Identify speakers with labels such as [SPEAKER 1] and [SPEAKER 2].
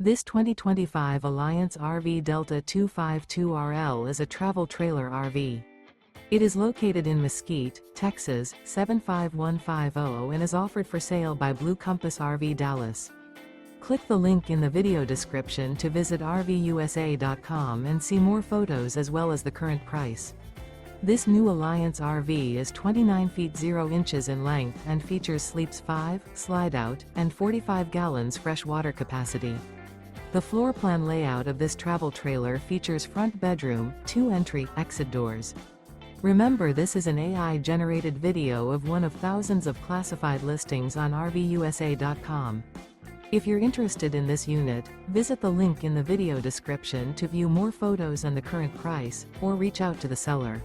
[SPEAKER 1] This 2025 Alliance RV Delta 252RL is a travel trailer RV. It is located in Mesquite, Texas, 75150 and is offered for sale by Blue Compass RV Dallas. Click the link in the video description to visit RVUSA.com and see more photos as well as the current price. This new Alliance RV is 29 feet 0 inches in length and features sleeps 5, slide-out, and 45 gallons fresh water capacity. The floor plan layout of this travel trailer features front bedroom, 2 entry/exit doors. Remember, this is an AI-generated video of one of thousands of classified listings on RVUSA.com. If you're interested in this unit, visit the link in the video description to view more photos and the current price, or reach out to the seller.